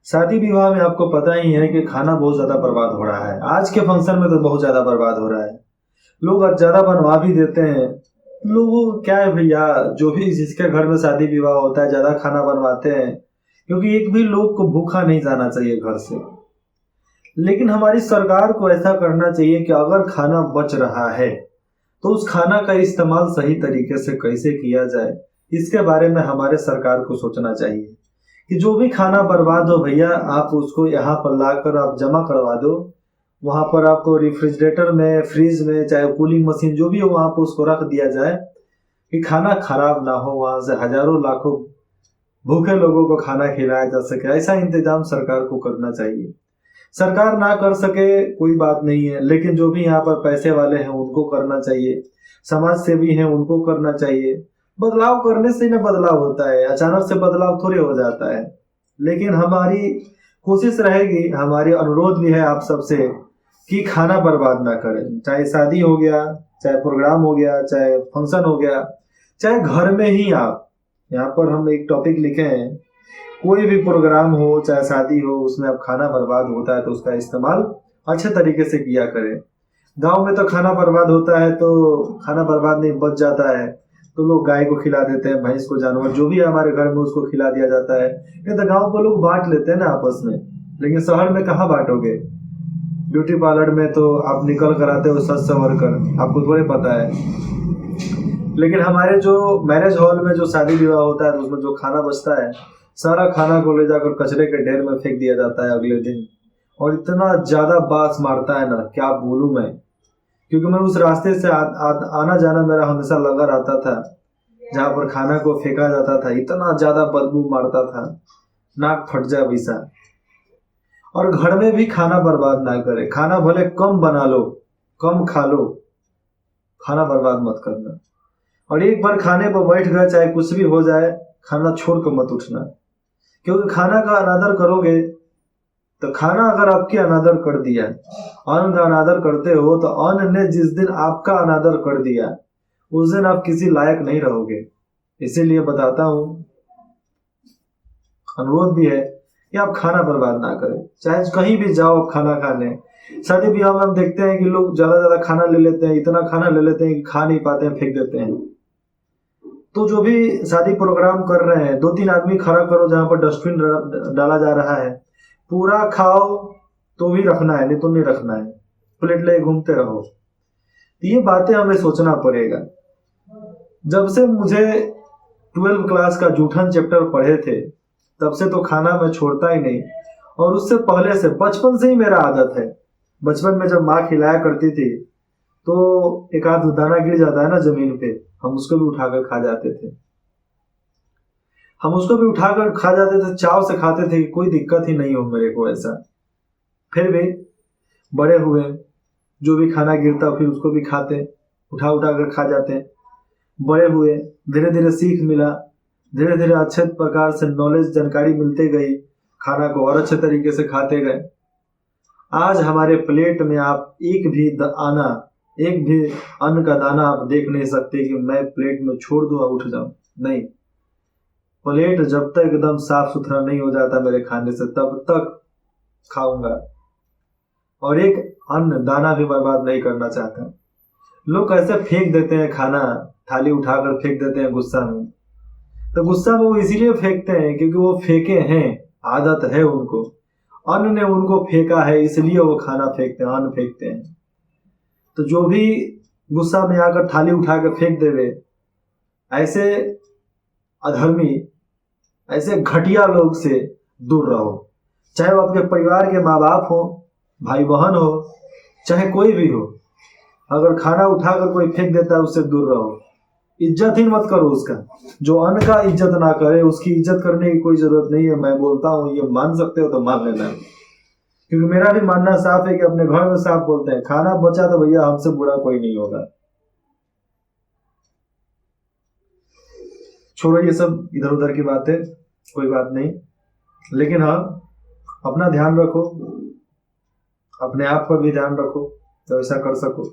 शादी विवाह में आपको पता ही है कि खाना बहुत ज्यादा बर्बाद हो रहा है। आज के फंक्शन में तो बहुत ज्यादा बर्बाद हो रहा है। लोग आज ज्यादा बनवा भी देते हैं। लोगों को क्या है भैया, जो भी जिसके घर में शादी विवाह होता है ज्यादा खाना बनवाते हैं, क्योंकि एक भी लोग को भूखा नहीं जाना चाहिए घर से। लेकिन हमारी सरकार को ऐसा करना चाहिए कि अगर खाना बच रहा है तो उस खाना का इस्तेमाल सही तरीके से कैसे किया जाए, इसके बारे में हमारे सरकार को सोचना चाहिए कि जो भी खाना बर्बाद हो भैया, आप उसको यहाँ पर लाकर आप जमा करवा दो। वहां पर आपको रेफ्रिजरेटर में, फ्रिज में, चाहे कूलिंग मशीन जो भी हो, वहां पर उसको रख दिया जाए कि खाना खराब ना हो, वहां से हजारों लाखों भूखे लोगों को खाना खिलाया जा सके। ऐसा इंतजाम सरकार को करना चाहिए। सरकार ना कर सके कोई बात नहीं है, लेकिन जो भी यहाँ पर पैसे वाले हैं उनको करना चाहिए, समाज सेवी हैं उनको करना चाहिए। बदलाव करने से ना बदलाव होता है, अचानक से बदलाव थोड़े हो जाता है। लेकिन हमारी कोशिश रहेगी, हमारी अनुरोध भी है आप सबसे कि खाना बर्बाद ना करें। चाहे शादी हो गया, चाहे प्रोग्राम हो गया, चाहे फंक्शन हो गया, चाहे घर में ही आप, यहाँ पर हम एक टॉपिक लिखे हैं, कोई भी प्रोग्राम हो चाहे शादी हो, उसमें अब खाना बर्बाद होता है तो उसका इस्तेमाल अच्छे तरीके से किया करें। गांव में तो खाना बर्बाद होता है तो खाना बर्बाद नहीं बच जाता है तो लोग गाय को खिला देते हैं, भैंस को, जानवर जो भी है हमारे घर में उसको खिला दिया जाता है। नहीं तो गाँव को लोग बांट लेते हैं ना आपस में, लेकिन शहर में कहाँ बांटोगे। ब्यूटी पार्लर में तो आप निकल कर आते हो सज संवर कर, आपको थोड़े पता है। लेकिन हमारे जो मैरिज हॉल में जो शादी विवाह होता है तो उसमें जो खाना बचता है, सारा खाना को ले जाकर कचरे के ढेर में फेंक दिया जाता है अगले दिन। और इतना ज्यादा बास मारता है ना, क्या बोलूं मैं, क्योंकि मैं उस रास्ते से आना जाना मेरा हमेशा लगा रहता था जहां पर खाना को फेंका जाता था। इतना ज्यादा बदबू मारता था, नाक फट जाए वैसा। और घर में भी खाना बर्बाद ना करे, खाना भले कम बना लो, कम खा लो, खाना बर्बाद मत करना। और एक बार खाने पर बैठ गए, चाहे कुछ भी हो जाए, खाना छोड़ कर मत उठना। क्योंकि खाना का अनादर करोगे तो खाना अगर आपके अनादर कर दिया, अन्न का अनादर करते हो तो अन्न ने जिस दिन आपका अनादर कर दिया उस दिन आप किसी लायक नहीं रहोगे। इसीलिए बताता हूं, अनुरोध भी है कि आप खाना बर्बाद ना करें। चाहे कहीं भी जाओ आप खाना खाने, शादी ब्याह में हम देखते हैं कि लोग ज्यादा खाना ले लेते हैं, इतना खाना ले लेते हैं कि खा नहीं पाते हैं, फेंक देते हैं। तो जो भी शादी प्रोग्राम कर रहे हैं, 2-3 आदमी खड़ा करो जहां पर डस्टबिन डाला जा रहा है, पूरा खाओ तो भी रखना है, नहीं तो नहीं रखना है, प्लेट ले घूमते रहो। तो ये बातें हमें सोचना पड़ेगा। जब से मुझे 12th क्लास का जूठन चैप्टर पढ़े थे तब से तो खाना मैं छोड़ता ही नहीं। और उससे पहले से बचपन से ही मेरा आदत है। बचपन में जब माँ खिलाया करती थी तो एक आध दाना गिर जाता है ना जमीन पे, हम उसको भी उठाकर खा जाते थे। हम उसको भी उठाकर खा जाते थे, चाव से खाते थे कि कोई दिक्कत ही नहीं हो मेरे को ऐसा। फिर भी बड़े हुए, जो भी खाना गिरता फिर उसको भी खाते, उठा उठा कर खा जाते। बड़े हुए, धीरे धीरे सीख मिला, धीरे धीरे अच्छे प्रकार से नॉलेज, जानकारी मिलते गई, खाना को और अच्छे तरीके से खाते गए। आज हमारे प्लेट में आप एक भी अन्न का दाना आप देख नहीं सकते कि मैं प्लेट में छोड़ दूं और उठ जाऊं। नहीं, प्लेट जब तक एकदम साफ सुथरा नहीं हो जाता मेरे खाने से तब तक खाऊंगा। और एक अन्न दाना भी बर्बाद नहीं करना चाहता। लोग कैसे फेंक देते हैं खाना, थाली उठाकर फेंक देते हैं गुस्सा में। तो गुस्सा में वो इसीलिए फेंकते हैं क्योंकि वो फेंके हैं, आदत है उनको, अन्न ने उनको फेंका है, इसलिए वो खाना फेंकते हैं, अन्न फेंकते हैं। तो जो भी गुस्सा में आकर थाली उठा कर फेंक देवे, ऐसे अधर्मी, ऐसे घटिया लोग से दूर रहो। चाहे वो आपके परिवार के माँ बाप हो, भाई बहन हो, चाहे कोई भी हो, अगर खाना उठाकर कोई फेंक देता है उससे दूर रहो। इज्जत ही मत करो उसका। जो अन्न का इज्जत ना करे उसकी इज्जत करने की कोई जरूरत नहीं है। मैं बोलता हूँ, ये मान सकते हो तो मान लेना, क्योंकि मेरा भी मानना साफ है कि अपने घर में साफ बोलते हैं, खाना बचा तो भैया हमसे बुरा कोई नहीं होगा। छोड़ो ये सब इधर उधर की बातें, कोई बात नहीं। लेकिन हाँ, अपना ध्यान रखो, अपने आप पर भी ध्यान रखो तो ऐसा कर सको।